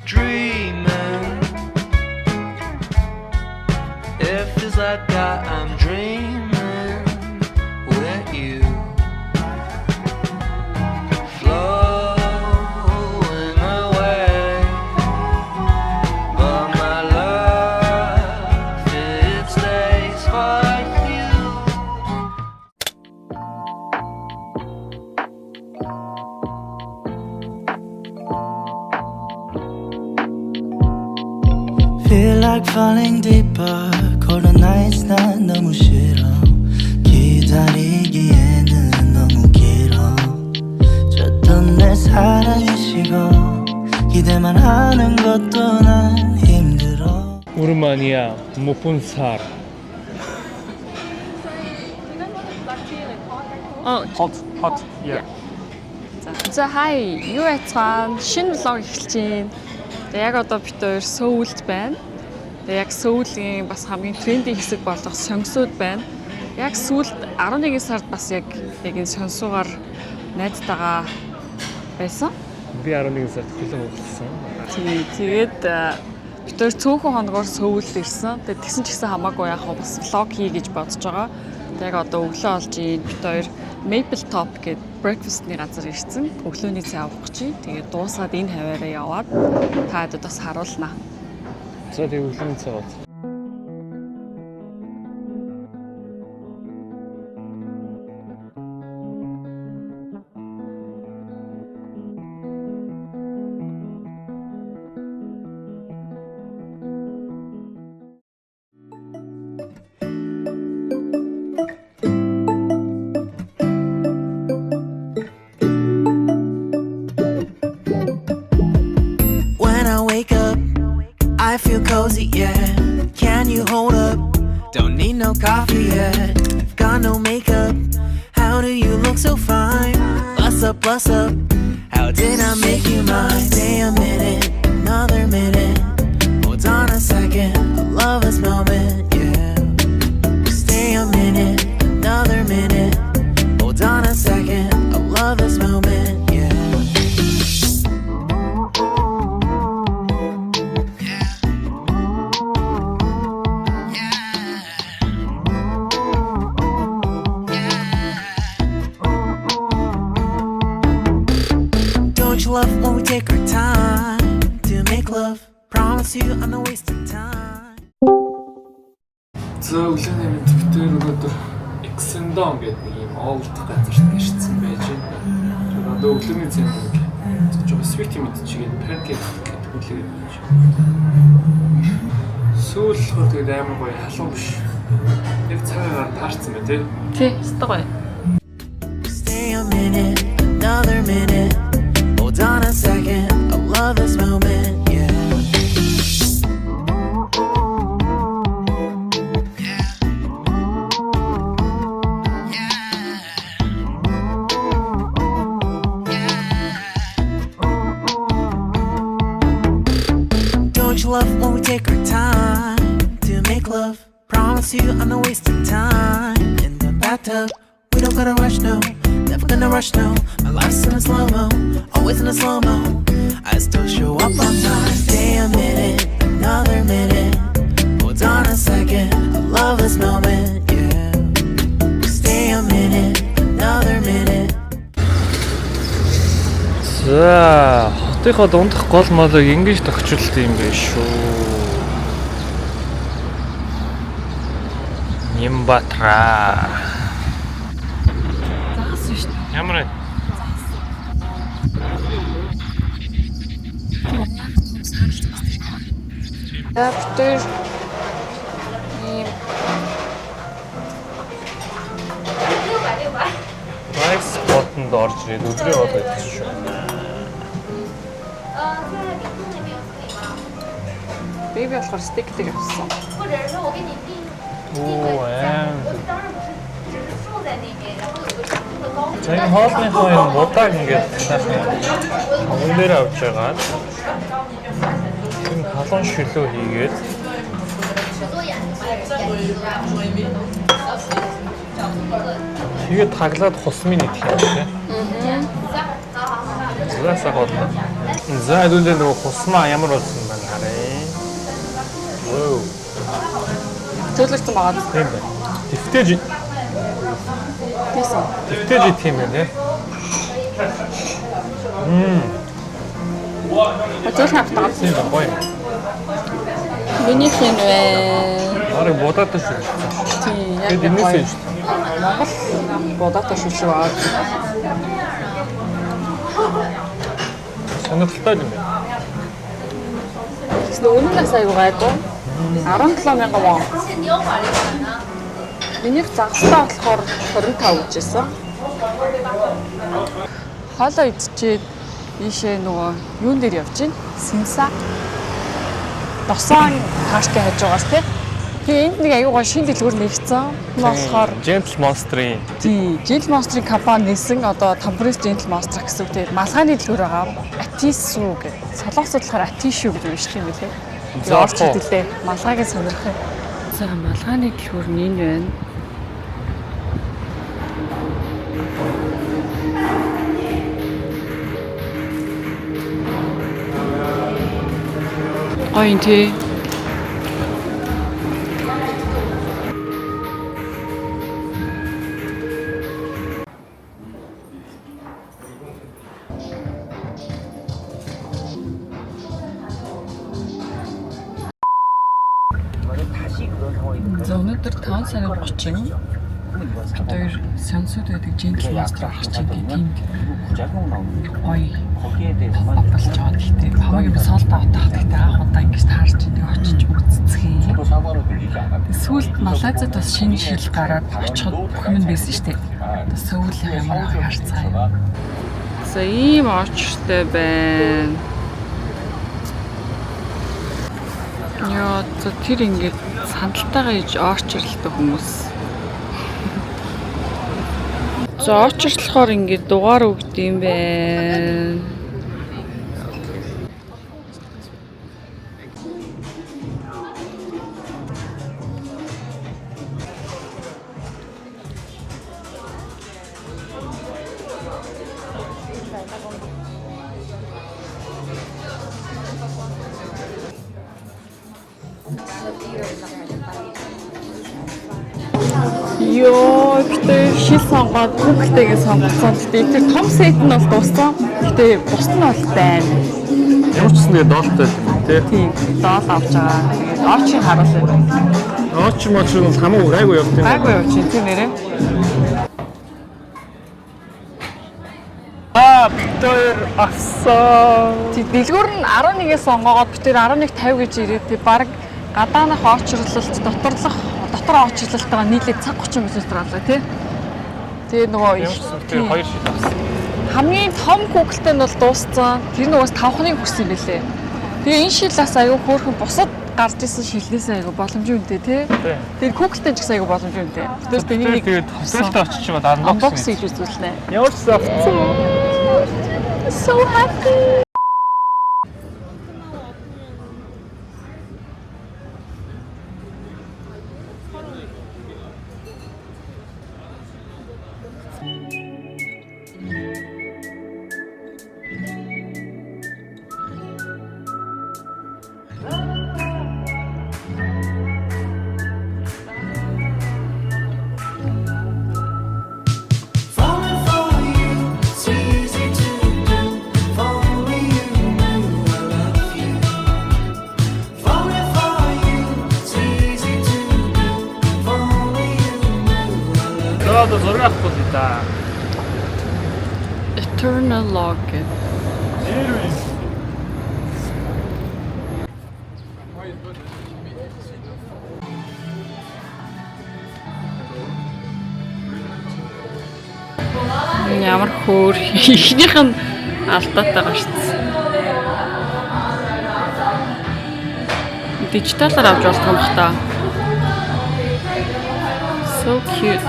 Dreaming. It feels like I'm dreaming with you. Flowing away. But my love, it stays for you. Feel like falling deeper. Cold nights 난 너무 싫어. 기다리기에는 너무 길어. 줬던 내 사랑이 식어. 기대만 하는 것도 난 힘들어. Урмания, Мупунсар. Hot. Yeah. За хай юу яцгаан шинэ влог эхэлж байна. Тэгээ яг одоо бид хоёр Сөүлд байна. Тэгээ яг Сөүлийн бас хамгийн тренди хэсэг болох сонгисууд байна. Яг сүүлд 11 сард бас яг энэ сонгисуугаар найзтайгаа байсан. Би 11 сард хөлөө уулзсан. Тэгээд бид хоёр цөөхөн хоногоор Сөүлд ирсэн. Тэгээд тэгсэн ч гэсэн хамаагүй яг бас влог хий гэж бодож байгаа. Яг одоо өглөө олж ийн бид хоёр Maple Top гэдэг breakfast-ны газар ирсэн. Өглөөний цай авах гэж. Тэгээд дуусаад энэ хаваараа яваад та хэд бас харуулнаа. За тэг өглөөний цай бод. When I wake up, I feel cozy, yeah. Can you hold up? Don't need no coffee yet. Got no makeup. How do you look so fine? Bust up. How did I make you mine? Stay a minute, another minute. Hold on a second, I love this moment, yeah. Stay a minute, another minute. Hold on a second, I love this moment, yeah. Don't you love when we take our time to make love? Promise you I'm not wasting time. За өглөөний мэд битээр өнөөдөр Exendon гэдэг нэг юм оолдох газарт ирсэн байж байна. Тэгээд одоо өглөөний цайнд жоохон sweet мэд чигээд pancake гэдэг хүлээгээд байж байна. Сүүл болохоор тэгээд амар гоё халуун биш. Яг цагаагаар таарсан бай тээ. Тий, өстой гоё. Stay a minute, another minute. Hold on a second, I love this moment, yeah. Don't you love when we take our time to make love? Promise you I'm not wasting time in the bathtub. We don't gotta rush, no. Never gonna rush, no. My life's in a slow-mo, always in a slow-mo. I still show up on time. Stay a minute, another minute. Hold on a second, I love this moment, yeah. Stay a minute, another minute. За хотынхоо дундах гол молыг ингэж тохижуулт юм биш шүү. Нимбатра. Заасан шүү дээ. Ямар вэ? За бид хоёр ийм Rice pot-нд орж ирээд өдрөө болоод идсэн шүү. би болохоор стейктэй авсан. 或者是我给你订Оо аим. 当然不是，只是住在那边，然后有个长度的高。 За энэ хоолныхоо юм будааг ингээд сайхан өнгөөр авч байгаа. Энэ халуун шүлөө хийгээд тэгээд таглаад хусмын идэх юм тийм. Зураасаа хоолно. За хэдүүлээ нөгөө хусмаа ямар болсон байна харъя. Вау. Төлөвлөсөн байгаа. Тийм байна. Дэвтэж Тийсэн. дэвтэж тийм байна. Хөтөл хавтаа. Тийм байна. Гоё. Миний хэн вэ? Арай бодоод шүү. Тийм яг Тэгээд энэс шүү. Монгол бодоотой шүү аа. Сонирхолтой юм байна. Тэгсэн үнэнээс аягүй гайгүй. 17,000 вон. Миний загстай болохоор 25 гэжсэн. Хоолоо идчихэд ийшээ нөгөө юун дээр явж гин? Симса. Досон тааштай хаж байгаас тий. Тэгээ энд нэг аягүй гоо шин дэлгүүр нэгцэн. Энэ болохоор Gentle Monster-ийн тий, Gentle Monster-ийн компани нээсэн одоо Tambrис Gentle Monster гэсэн үг. Тэгээд малгайны дэлгүүр байгаа. Атису гэдэг. Солонгосод болохоор Атишу гэж уншдаг юм билээ. За, Орч хэлдэлээ. Малгайг сонирх юм. За малгайны дэлгүүр нь энэ байна. Ой тий. За өнөөдөр 5 сарын 30-нд хоёр сансууд байдаг Gentle Monster авах чинь тийм гоё болж байгаа. Гэхдээ хамгийн солд авах гэхдээ анх удаа ингэж таарч идэг очиж үзцгээе. Сүүлд Малайзад бас шинэ шил гараад очиход бүх юм байсан шүү дээ. Сөүлийн ямар харцгаа. За ийм очтой байна. Яа, тэр ингээд сандалтайгаа иж орчрлолтой хүмүүс. За орчрлохоор ингээд дугаар өгд юм байна. Йоо, гэтээ шил сонгоод бүгдтэйгээ сонгоцсон. Гэтээ тэр том сет нь бол дууссан. Гэтээ бус нь бол байна. ямар ч гэсэн тэгээ доолтой юм тий. Тийм, доол авч байгаа. Тэгээд очиг харуулъя. Ооч моч нь хамаагүй гайгүй явт юм. Гайгүй явж чинь тийм нэрээ. Битээр авсан. Тэг дэлгүүр нь 11-ээс сонгоогоод битээр 11:50 гэж ирээд тэг баг гадаанах очрлолт дотор очрлолт байгаа нийлээд цаг 30 минут болоо тий. Тэгээ нөгөө Тэр хоёр шил авсан. хамгийн том Google-тэй нь бол дууссан. Тэр нь уус 5-ны хүрсэн юм байлээ. Тэгээ энэ шилээс аягүй хөөрхөн бусад гарч исэн шилнээс аягүй боломжтой үнэтэй тий. Тэр Google-тэй ч гэсэн аягүй боломжтой үнэтэй. Тэр тэнийг Тэгээд хөсөлтөд очиж байгаа unbox хийж үзүүлнэ. Ямар ч авсан. So happy. Falling for you, it's easy to do. If only you knew I love you. Falling for you, it's easy to do. If only you knew I love you. Зоод зураг авахгүй да. Eternal Log. Ямар хөөр ихнийх нь алдаатай байгаа шүү дээ. Дижиталаар авч болох юм бах та. So cute.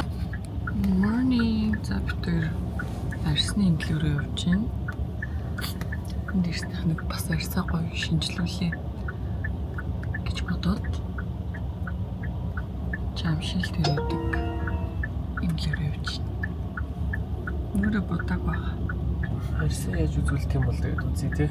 Morning. За битэр арсны имлүүрээ явж байна. Энд ирснийх нэг бас арсаа гоё шинжилүүлээ гэж бодоод жамшил дээр өгдөг имлүүрээ явж байна. Нүрэ бодог баг. Арсаа яаж үзүүлэх юм бол тэгээд үзье тий.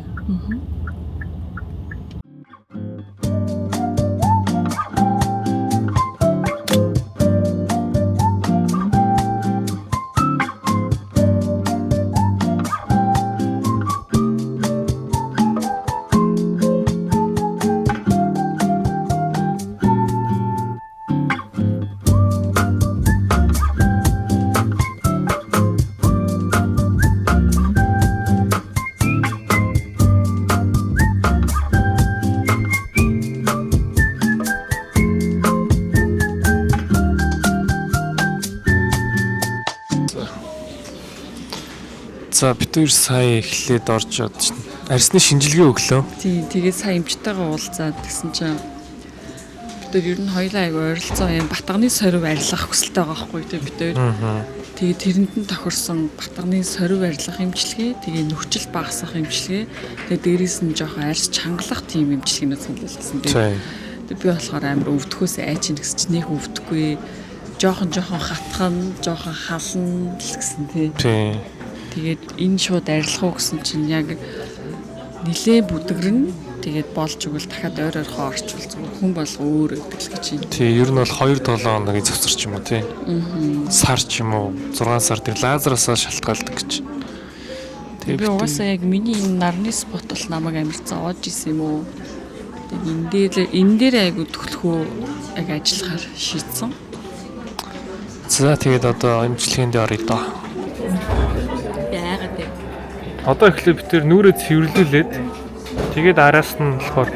За бид хоёр сая эхлээд орж явж арьсны шинжилгээ өглөө. Тийм тэгээд сая эмчтэйгээ уулзаад гэсэн чинь бид ер нь хоёулаа аяг ойролцоо юм батганы сорив арилгах хүсэлтэй байгаа байхгүй тий бид хоёр. Тэгээд тэрэнд нь тохирсон батганы сорив арилгах эмчилгээ, тэгээд нөхцөл багасгах эмчилгээ, тэгээд дээрээс нь жоохон арьс чангалах тийм эмчилгээнүүд сонирхолтой тий. Тэгээд би болохоор амар өвдөхөөс айчин гэсэн чинь нэг өвдөхгүй, жоохон хатхан, жоохон хална гэсэн тий. Тийм. Тэгээд энэ шууд арилгах уу гэсэн чинь яг нилээ бүдгэрнэ. Тэгээд болж игэл дахиад ойрхоо орчвол зүгээр хүн болго өөр өгдөг л гэж юм. Тий, ер нь бол 2-7 хоногийн завсар ч юм уу тий. Сар ч юм уу 6 сар тэр лазераасаа шалтгаалдаг гэж. Би угаасаа яг миний энэ нарны спот бол намайг амар зовоож исэн юм уу. Тэгээд энэ дээр айгу төгөлхөө яг ажиллахаар шийдсэн. За тэгээд одоо эмчилгээнд оръё доо. Яагаад вэ? Одоо эхлээд бид тэр нүрээ цэвэрлүүлээд тэгээд араас нь болохоор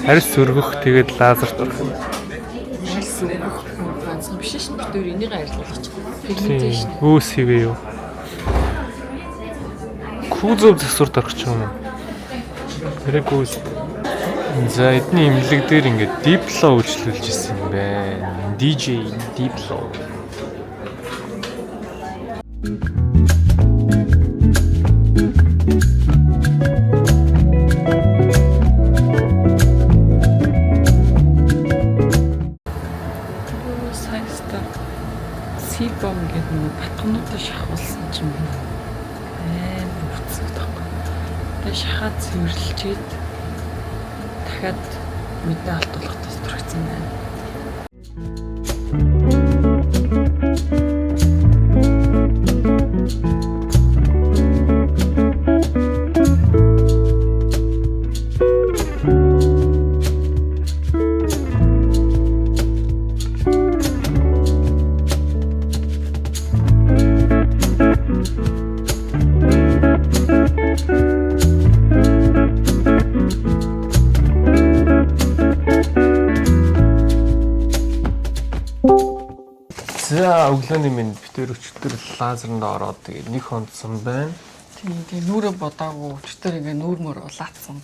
арьс өргөх тэгээд лазерт орох. Арьс өргөх ганцхан биш шүү дээ. Бид өөр энийг арилгуулж пигменташн. Өөс хийвээ юу? Кузов засварт орох ч юм уу? Тэрэг өөс. За эдний имлэг дээр ингээд дипло үйлчлүүлж ирсэн юм байна. DJ дипло. Сибом гэдэг нэг батгануудаа шахуулсан ч юм уу. Амар үцэг тахгүй. Тэгээ шахаад цэвэрлжээд дахиад мэдээ алдуулах тус төрөгцөн байна. За өглөөний минь битэр өчтөр лазернд ороод тэгээд нэг хондсон байна. Тэгээ нүрэ бодаагүй өчтөр ингээ нүүрмөр улаацсан.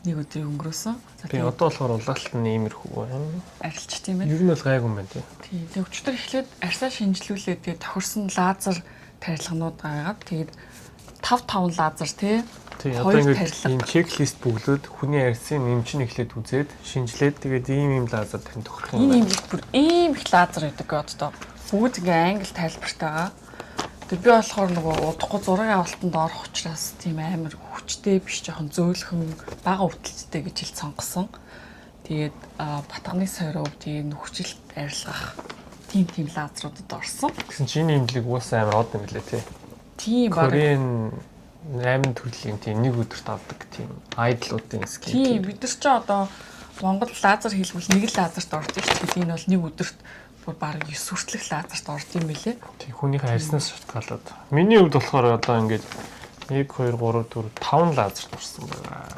Нэг өдрийг өнгөрөөсөн. Би одоо болохоор улаалт нь иймэрхүү байна. Арилч тийм ээ. Ер нь бол гайгүй юм байна тий. Тэгээ өчтөр эхлээд арьсаа шинжилүүлээд тэгээ тохирсон лазер тарилганууд гаагаад тэгээд 5 лазер тий. Тий одоо ингээд ийм чеклист бүглөөд хүний арьсын нэмчин эхлээд үзээд шинжилээд тэгээд ийм лазер тань тохирох юм байна. Энэ юм бүр ийм их лазер гэдэг одоо бүгд ингээ англи тайлбартайгаа. Тэр би болохоор нөгөө удахгүй зургийн авалтанд орох учраас тийм амар хүчтэй биш жоохон зөөлхөн бага өвдөлттэй гэж хэл сонгосон. Тэгээд батганы сорив тийм нөхцөлт арилгах тийм лазеруудад орсон. Гэсэн чинь энэ имлэг уусаа амар од юм лээ тий. Тийм баг. Корейн 8 төрлийн тийм нэг өдөрт авдаг тийм айдлуудын скин. Тийм бид нар ч одоо Монгол лазер хийлгүүл нэг лазерт ордог шүү дээ. Энэ бол нэг өдөрт бүр баг 9 хүртэлх лазерт орд юм билэ. Тийм хүнийхээ арьснаас шалтгаалаад. Миний хувьд болохоор одоо ингээд 1 2 3 4 5 лазерт орсон байна.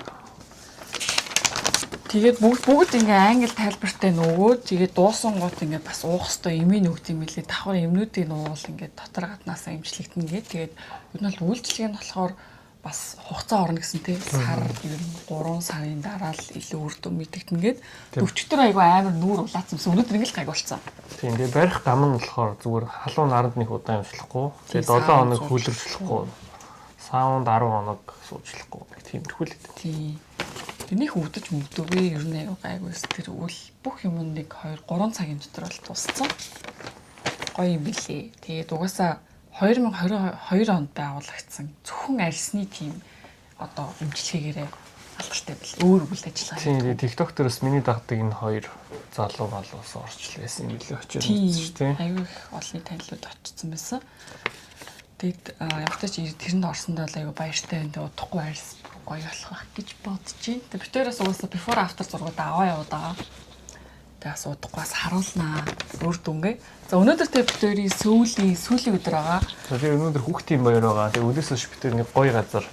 Тэгээд бүгд ингээ англи тайлбартай нөгөө тэгээд дуусан гот ингээ бас уух хэвээр эмийн нөгт юм билээ. Давхар эмнүүдийн уул ингээ дотор гаднаасаа эмчлэгдэн гээ. Тэгээд энэ бол үйлчлэг нь болохоор бас хугацаа орно гэсэн тий. Сар ер нь 3 сарын дараа л илүү үр дүн мэдэгдэн гээд өчтөр айгу амар нүүр улаацсан. Өнөөдөр ингээ л гайг болцсон. Тийм тэгээ барих гам нь болохоор зүгээр халуун наранд нэг удаан явуулахгүй. Тэгээ 7 хоног хүлэрчлэхгүй. Саунд 10 хоног суучлахгүй. Тиймэрхүү л дээ. Тийм. Тэрнийх өвдөж мөвдөгөө ер нь аюу гайгүйс тэр үл бүх юм нэг 2 3 цагийн дотор бол дууссан. Гоё юм билээ. Тэгээд угаасаа 2022 онд байгуулагдсан зөвхөн арьсны тим одоо эмчилгээгээрээ алдартай бил. Өөр үйл ажиллагаа. Тийм тэгээ TikTok дээрээс миний дагдаг энэ хоёр залуу малуус орчлээсэн билээ очиж үзсэн шүү дээ. Аюу их олонний танилуд очсон байсан. Тэгэд ямар ч тэрэнд орсондоо л аюу баяртай энэ удахгүй байрс гоё болох байх гэж бодож байна. Тэгээ битээрээс угаасаа before after зургууд аваа яваад байгаа. Тэгээ бас удахгүй бас харуулнаа. Өөр дүнгээ. За өнөөдөр тэгээ битээрийн сүүлийн өдөр байгаа. Тэгээ өнөөдөр хүүхдийн баяр байгаа. Тэгээ өдөөс хойш битээр нэг гоё газар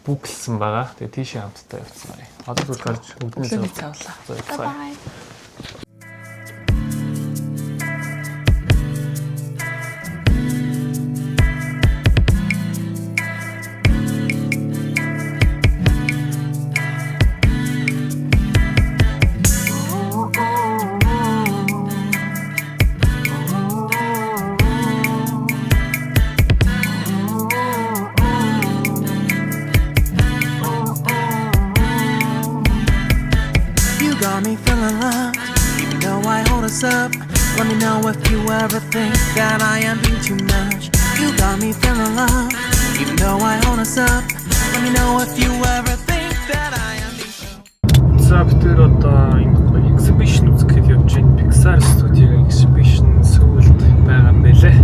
бүгэлсэн байгаа. Тэгээ тийшээ хамтдаа явцсан байна. Одоо зүгээр гарч Өглөөний цавлаа. Бай. You got me feeling loved, even though I hold us up. Let me know if you ever think that I am being too much. You got me feeling loved, even though I hold us up. Let me know if you ever think that I am being too За битээр одоо энэ гоё exhibition үзэхэд явж байна. Pixar студиогийн exhibition Сөүлд байгаа юм байлээ.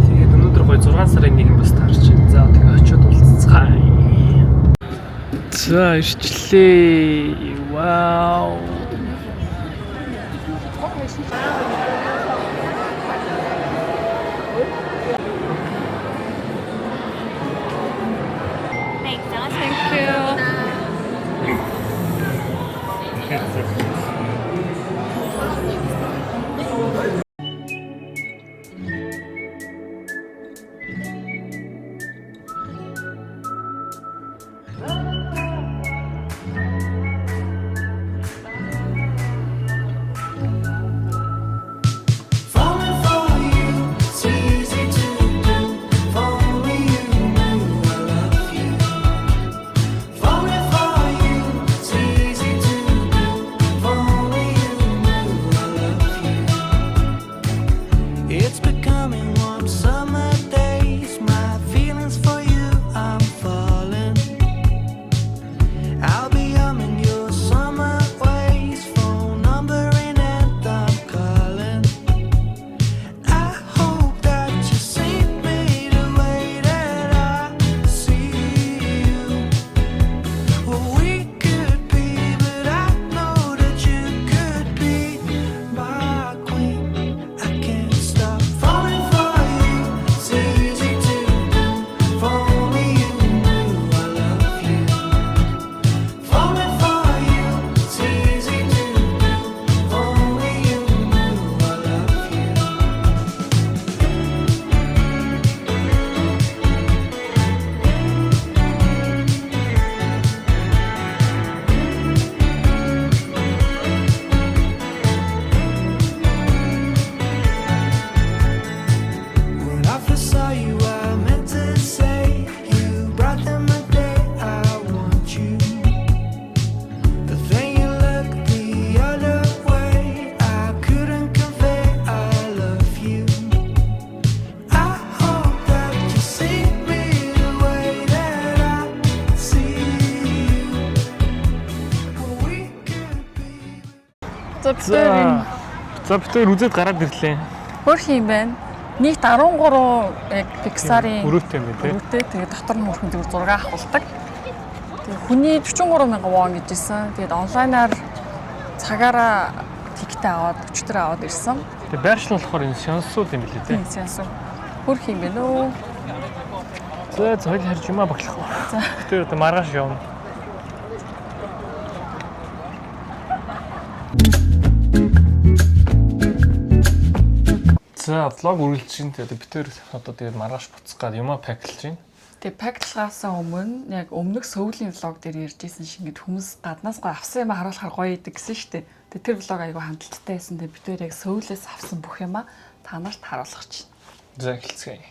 Тэгээд өнөөдөр гоё 6 сарын 1-нд бас таарч байна. За тэгээ очиод уулзцгаая. За ирчлээ. Вау. Thank you. Falling for you, it's easy to do. If only you knew I love you. Falling for you, it's easy to do. If only you knew I love you. It's becoming warm summer days. My feelings for you, I'm falling. I'll be humming your summer ways, phone numbering and I'm calling. I hope that you see me the way that I see you. Well, we could be, but I know that you could be my queen. I can't stop falling for you. It's easy to do. If only you knew I love you. Falling for you, it's easy to do. If only you knew I love you. When I first saw you, I meant to say you brought them a day I want you. But then you looked the other way. I couldn't convey I love you. I hope that you see me the way that I see you. We could be. За битээр За битээр үзээд гараад ирлээ. хөрх юм байна. Нийт 13 яг Pixar-ийн Өрөөтэй юм билээ. Үүтэй тэгээ дотор нь хөрхөн зүгээр зураг авахулдаг. Тэгээ хүний 43,000 вон гэжсэн. Тэгээд онлайнаар цагаараа тиктэй аваад 40 аваад ирсэн. Тэгээ байршил нь болохоор энэ Сёнсул юм билээ те. Тийм сенсор. Хөрх юм байна өө. За хоёул харж юмаа баглах уу. За. Битээр одоо маргааш явна. За влог үргэлж чинь тэгээд битээр одоо тэгээд маргааш буцах гад юмаа паклж байна. Тэгээ паклахаасаа өмнө яг өмнөх Сөүлийн влог дээр ярьжсэн шиг ингээд хүмүүс гаднаас гоо авсан юм харуулахаар гоё идэг гэсэн шүү дээ. Тэгээ тэр влог айгүй хандлттай байсан. Тэгээ бид тээр яг Сөүлээс авсан бүх юмаа та нарт харуулах чинь. За эхэлцгээе.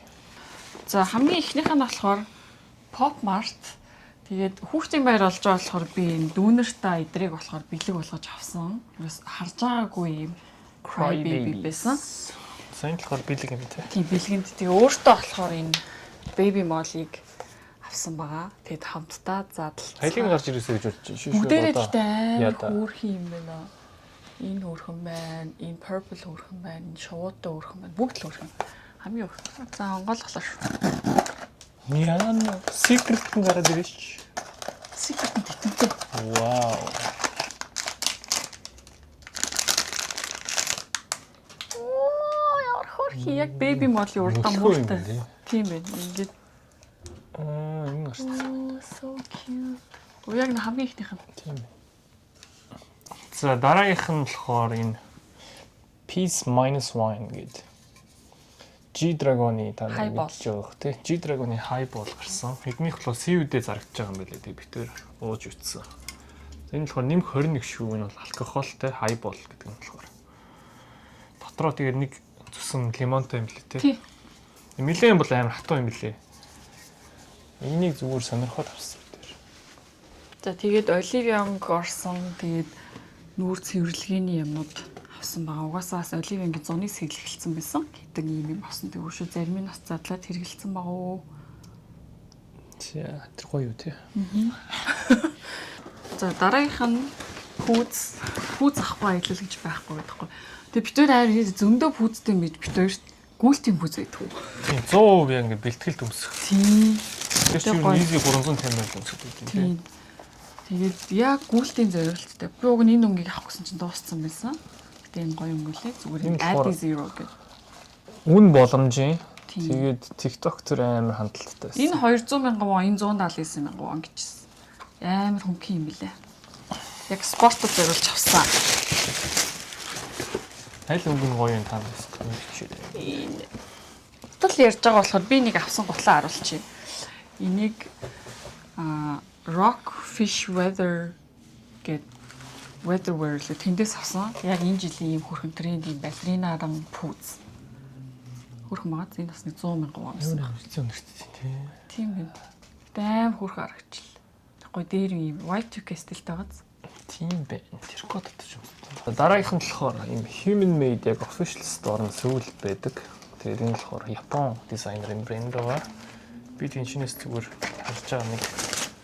За хамгийн эхнийх нь болохоор Pop Mart. Тэгээд хүүхдийн баяр болж байгаа болохоор би энэ дүүнертэй эдрийг болохоор бэлэг болгож авсан. Бас харж байгаагүй юм Cry Baby байсан. Сайн болохоор бэлэг юм те. Тийм бэлгэнд тэгээ өөртөө болохоор энэ Baby Molly-г авсан байгаа. Тэгэд хамтдаа задлалцсан. Хайлын гарч ирээсэй гэж бодчих. Шиш. Бүгдээрээ гэхдээ амар Яда. хөөрхөн юм байна. Энэ хөөрхөн байна, энэ purple хөөрхөн байна, энэ шувуутай хөөрхөн байна. Бүгд л хөөрхөн. Хамгийн хөөрхөн. За онгойлголоо шүү. Яан secret нь гараад ирээч. Secret нь тэтэнтэй. Вау. Оо яар хөөрхий яг baby model урдаа мууртай. Тийм байна. Ингээд Энэ гарсан. so cute. Яг нэг хамгийн ихнийх нь. Тийм. За дараагийнх нь болохоор энэ Peace -1 гэдэг G-Dragon-ы та Highball. мэдж байгаа тий. G-Dragon-ы Highball гарсан. Эднийх болохоор CU-дээ зарагдаж байгаа юм байлээ тий. Бид тээр ууж үтсэн. Энэ болохоор нэмэх 21 шүү. Энэ бол алкогольтэй Highball гэдэг нь болохоор. Дотроо тэгээд нэг зүсэн лимонтой юм лээ тий. Тий. Нилээн бол амар хатуу юм билээ. Энийг зүгээр сонирхоод авсан дээр. За тэгээд Оливианг орсон тэгээд нүүр цэвэрлэгээний юмнууд авсан байгаа. Угаасаа бас Оливиангийн зуны сэглэл эхэлсэн байсан. Гэдэг юм авсан. Тэгвэл шүү зарим нь бас задлаад хэрэгэлсэн байгаа уу. За тэр гоё юу тий. За дараагийнх нь пүүз ахгүй аялал гэж байхгүй байхгүй. Тэгээд бид хоёр хайр зөндөө пүүзтэй юм гэж бид хоёрт гүйлтийн пүүз байдаг. Тийм 100% яг ингээд бэлтгэл төмсөх. Тийм. Тэр чинь easy 350 төмсөх гэдэг тийм. Тэгээд яг гүйлтийн зориулттай. Би уг нь энэ өнгийг авах гэсэн чинь дууссан байсан. Гэтэ энэ гоё өнгөлээ зүгээр Энэ add болохоор- zero гэдэг. Үн боломжийн. Тийм. Тэгээд TikTok тэр амар хандлттай байсан. Энэ 200,000 вон, энэ 179,000 вон гэжсэн. Амар хөнгөн юм билээ. Яг спортод зориулж авсан. Аль өнгөн гоё юм танаас мэдчихээ. Тал ярьж байгаа болохоор би нэг авсан гутлаа харуулчих. Энийг Rock Fish Weather гэд weatherwear л тэндээс авсан. Яг энэ жилийн ийм хөрхөн трендийн балеринаран пүүз. Хөрхөн магаз энэ бас нэг 100,000 вон байсан. Хэцүү нэртэй тий. Тийм байна. Дэм хөрхөн харагчлаа. Гой дээр ийм Y2K стилтэй байгааз. Тийм байна. Тэр код татчих юм. Дараагийнх нь болохоор ийм human made яг official store-ын сүүлд байдаг. Тэгээд энэ болохоор Япон дизайнерын брэнд байгаа. Би тэнчнээс зүгээр харж байгаа нэг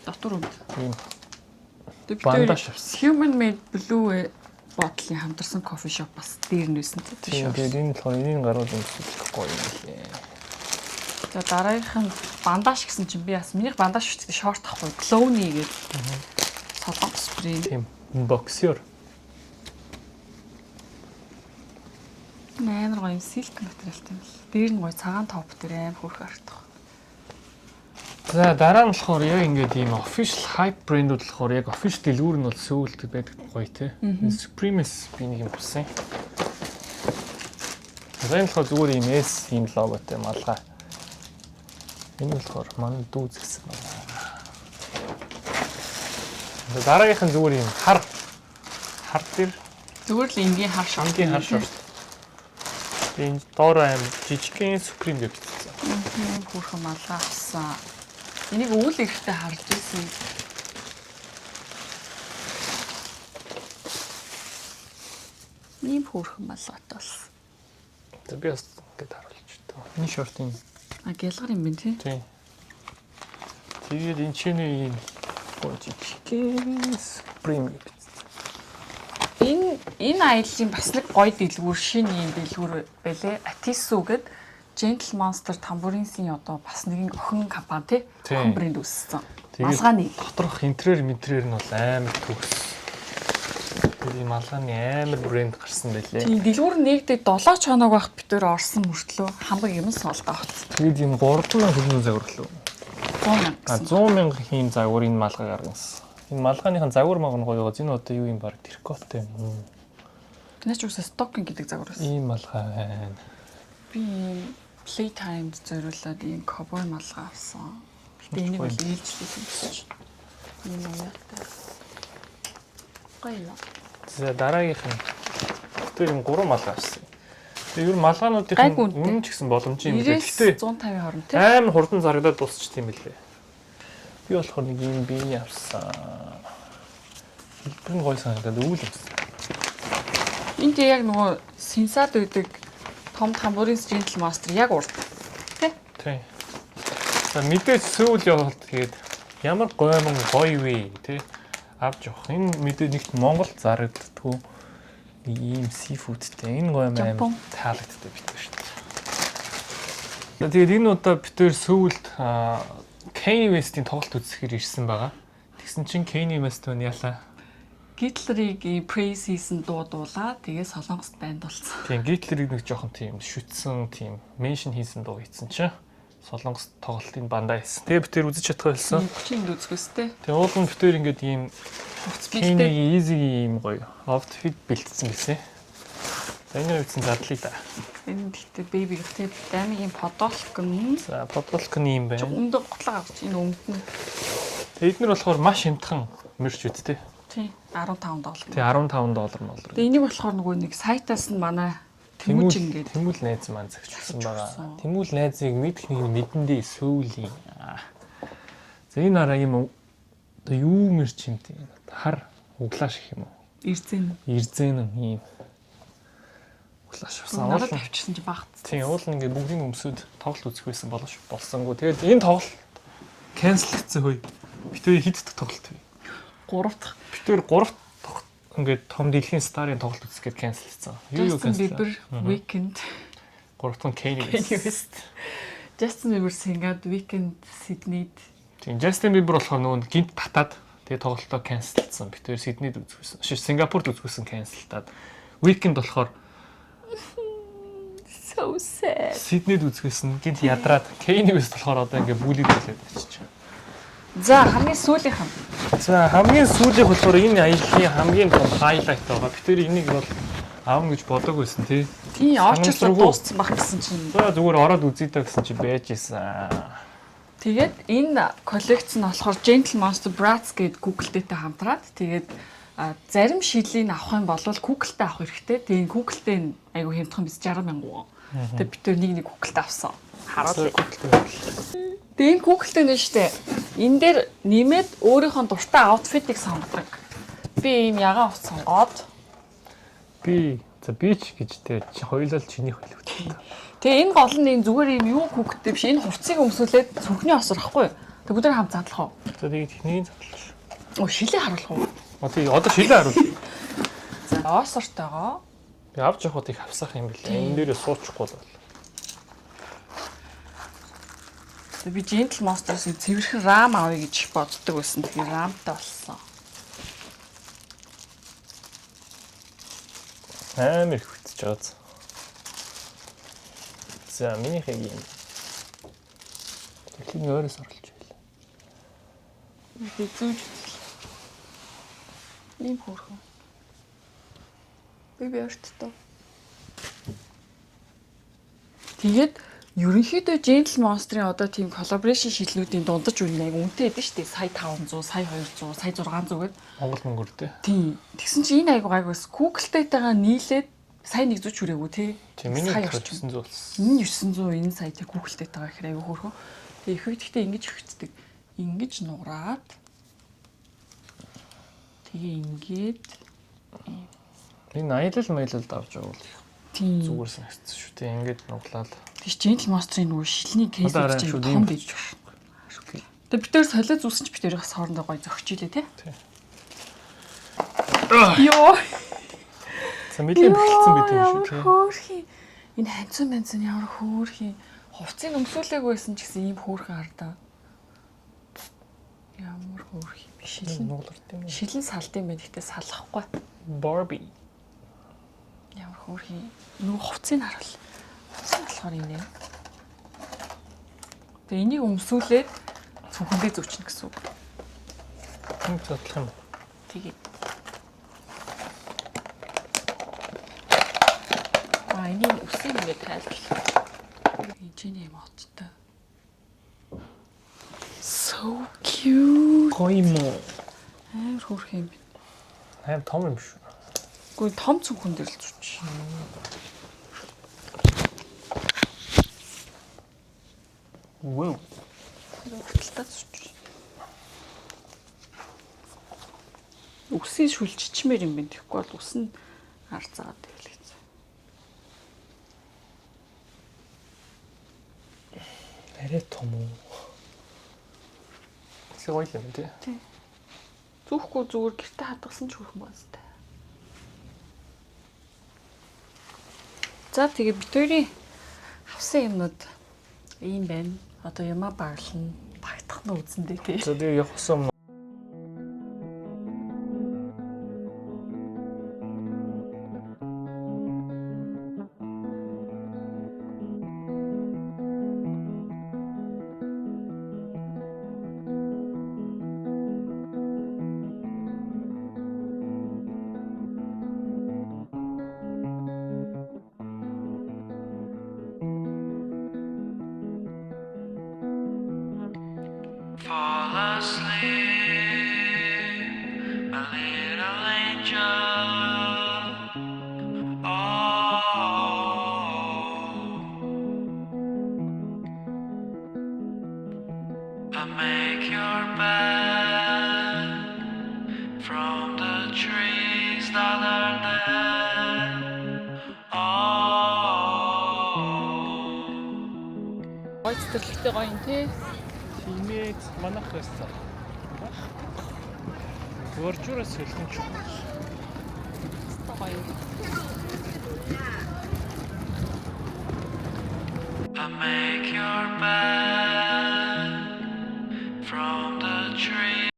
Дотор үнд. ийм Тэгээд бандаж авсан. Human made blue ботлын хамтарсан кофе шоп бас дээр нээсэн Тийм тийм. тэгээд энэ болохоор энийн гарууд юм гоё юм лээ. За дараагийнх нь бандаж гэсэн чинь би бас минийх бандаж шүү дээ шорт ахгүй Clone гэдэг. Солонгос спрей. Тийм боксер. Амар гоё юм силк материалтай юм л. Дээр нь гоё цагаан топ дээр амар хөөрхөн харагдах. За дараа нь болохоор яг ингээд ийм official hype брэндүүд болохоор яг official дэлгүүр нь бол сөүлд байдаг гоё тий. Supreme-с би нэг юм авсан. За энэ болохоор зүгээр ийм S ийм логотой малгай. Энэ болохоор манай дүү згсэн байна. Дараагийнх нь зүгээр ийм хар дээр Зүгээр л энгийн хар шорт. ангийн хар шорт. Энэ доор аим жижигхэн Supreme гэж бичсэн. Хөөрхөн малгай авсан. Энийг өвөл эрэхтэй харж ирсэн. Ийм хөөрхөн малгайтай болсон. За би бас ингээд харуулж байна. Энэ шортын Гялгар юм байна тий. тийм. Тэгээд энэ чиний ийм жижигхэн Supreme гэж бичсэн. Энэ аяллаа бас нэг гоё дэлгүүр шинэ юм дэлгүүр байлээ. Atisu гэд Gentle Monster Tambourine-ийн одоо бас нэгэн охин компани тий. Тийм. Охин брэнд үүссэн. Тэгээд Малгайны. доторх интерьер нь бол амар төгс. Тэгээд малгайны амар брэнд гарсан байлээ. Тийм дэлгүүр нэгдээ 7 чоног байх битээр орсон мөртлөө хамаг юм соолдог авчихсан. Тэгээд ийм 300,000 төгрөгийн загварлуу. 100,000. 100,000 хийн загвар энэ малгай гаргасан. Энэ малгайныхын загвар магн гоё байгаа. Энэ одоо юу юм баг теркоттой юм. Гэнэч үсээ стокинг гэдэг загвар байсан. Ийм малгай байна. Би ийм Playtime зориулаад ийм cowboy малгай авсан. Гэтэ энийг бол ээлжлүүлэх юмсч. Энэ уяатай. Гоё. За дараагийнх нь тэр юм 3 малгай авсан. Тэгээ ер нь малгаануудын Гайгүй үнэтэй. үнэн ч гэсэн боломжтой юм билээ. Гэхдээ 150 хооронд тий. амар хурдан зарагдаад дуусчих тийм билээ. Би болохоор нэг юм бий авсан. Хэлбэр нь гоё санагдаад өвөл авсан. Энд яг нөгөө синсад байдаг том тамбурын Gentle Monster яг урд. Тий. Тийм. За мэдээж Сөүл явалт тэгээд ямар гоймон гоё вэ тий авч явах. Энэ мэдээ нэгт Монгол зарагддаггүй ийм сифудтэй. Энэ гойм аим таалагддаг битэр шүү дээ. Тэгээд энэ удаа битэр Сөүлд Kanye West-ийн тоглолт үзэхээр ирсэн байгаа. Тэгсэн чинь Kanye West нь яалаа. Гитлерийг praise хийсэн дуудуулаа. Тэгээ Солонгост банд болсон. Тийм Гитлерийг нэг жоохон тийм шүтсэн тийм меншн хийсэн дуу хийсэн чинь Солонгост тоглолтын бандаа хийсэн. Тэгээ битэр үзэж чадах байсан. Чинд үзэхстэй. Тэгээ уул нь битэр ингээд ийм Kanye easy ийм гоё outfit бэлтсэн байсан. За энэ үтсэн задлыг да. Энэ гэхдээ baby гэдэг даймын подолк нь. За подолк нь юм байна. Өндөр готлог авч энэ өмд нь. Тэгээ эднэр болохоор маш хямдхан мэрч үттэй. Тий, $15. Тэгээ $15 нь болроо. Тэгээ энийг болохоор нөгөө нэг сайтаас нь манай Тэмүүж ингээд Тэмүүл найз маань загчсан байгаа. Тэмүүл найзыг мэдэх нэг мэдэндээ Сөүлийн. За энэ араа юм оо юу мэрч юм тийм. Хар углааш гэх юм уу? Ирзэн юм. Углааш авсан. Надад тавьчихсан чи багт. Тийм уул нь ингээд бүгдийн өмсөд тоглолт үзэх байсан болоош болсонгүй. Тэгээд энэ тоглолт cancel хийсэн хөөе. Битүү хэд тоглолт вэ? 3 дахь. Битүү 3 ингээд том дэлхийн старын тоглолт үзэхэд cancel хийсэн. Юу Justin Bieber Weekend 3 дахь Kanye West. Justin Bieber Singapore Weekend Sydney. Тийм Justin Bieber болохоор нөгөө гинт татаад тэгээ тоглолтоо cancel хийсэн. Битүү Sydneyд үзэхсэн. Сингапурт үзэхсэн cancel-таад. Weekend болохоор So sad. Sydneyд үзэхсэн гинт ядраад Kanye West болохоор одоо ингээд бүлэд болоод очиж. За хамгийн сүүлийнх нь. За хамгийн сүүлийнх болохоор энэ аяллаа хамгийн том хайлайт байгаа. Би тэр энийг бол аавна гэж бодог байсан тий. Тий, очрлоо дууссан баг гэсэн чинь. За зүгээр ороод үзье даа гэсэн чинь байж исэн. Тэгээд энэ коллекц нь болохоор Gentle Monster Bratz гэдэг Google-тэй хамтраад тэгээд зарим шидлийг авах юм бол Google-тэй авах хэрэгтэй. Тэгээд Google-тэй айгу хямдхан биз 60,000 вон. Тэгээд бид тэр нэг Google-тэй авсан. Хараад Google-тэй. Тэгээд энэ Google-тэй нэ штэ. Энэ дээр нэмээд өөрийнхөө дуртай аутфитыг сонгодог. Би ийм ягаан хувц сонгоод би ч гэж тэр хоёулаа л чиний хөлөвтэй. Тэгээ энэ гол нь зүгээр ийм юу хүүхдтэй биш. Энэ хувцсыг өмсүүлээд сүрхний осрахгүй. Тэг бүгд хамт задлах уу? За тэгээд техникийн задлах шүү. Оо шилээ харуулах уу? Одоо одоо шилээ харуул. За осортойгоо би авч явахад их авсах юм бэлээ. Энэ дээрээ суучихгүй бол. би Gentle Monster-ийн цэвэрхэн рам авъя гэж боддог байсан. Тэгэхээр рамтай болсон. Амар их хүчж байгаа. За минийхээ юм. Тэглэний өөрөөс оруулж байл. Би зүүж. Ийм хөөрхөн. Би өөртөө. Тэгээд ерөнхийдөө Gentle Monster-ийн одоо тийм collaboration шилнүүдийн дундаж үнэ яг үнэтэй байдаг шүү дээ. Сая 500, сая 200, сая 600 гэдэг. Монгол мөнгөөр тий. Тийм. Тэгсэн чинь энэ айгу гайгүйс Google-тэйгээ нийлээд сая 100 ч хүрээгүй тий. Тийм миний 900 болсон. Энэ 900 энэ сая тий Google-тэйгээ ихэр айгу хөөрхөн. Тэгээ их үедээ ингэж ихцдэг. Ингэж нуураад тэгээ ингээд энэ аялал давж явуул. тийм Зүгээр санагдсан шүү дээ. Ингээд нуглаад. тийч Gentle Monster-ийн нөгөө шилний кейс гэж том байж байгаа. Тэгээ бид тэр солио зүүсэн ч бид тэрийг бас хоорондоо гоё зөгчилээ тий. Йоо. За мэдээ бэлдсэн бид юм шүү тий. Хөөрхий. Энэ ханцан ямар хөөрхий. Хувцсыг өмсүүлээгүй байсан ч гэсэн ийм хөөрхөн хардаа. Ямар хөөрхий биш шилэн. Шилэн салд юм байна. Гэтэ салахгүй. Barbie. Ямар хөөрхий. Нөгөө хувцсыг харуул. Хувцсыг болохоор инээ. Тэгээ энийг өмсүүлээд цүнхэндээ зөөчнө гэсэн үг. Энэ задлах юм. Тэгээ. Энийг үсийг ингээд тайлбарлах. Эжиний юм оцтой. So cute. Гоймо. Амар хөөрхий юм. Аим том юм шүү. Гүн том цүнхэн дээр л зүч. Wow. Хаталтаа зүч. Үсийг шүлжичмээр юм байна. Тэгэхгүй бол ус нь харцаад байлээ. Арай том уу? гоё юм тий. Зүхгүй зүгээр гэртээ хадгалсан ч хөрх мөстэй. За тэгээ битүүрийн авсан юмнууд ийм байна. Одоо ямаа баглана. Багтах нь үзэндээ тий. За тэгээ явахсан Fall asleep, my little angel. Oh, I make your bed from the trees that are dead. Oh. Гоё цэцэрлэгтэй гоё юм тий. тиймээ манайх байсан. Боржуураас хэлхэн ч. Гоё. I make your bed from the tree.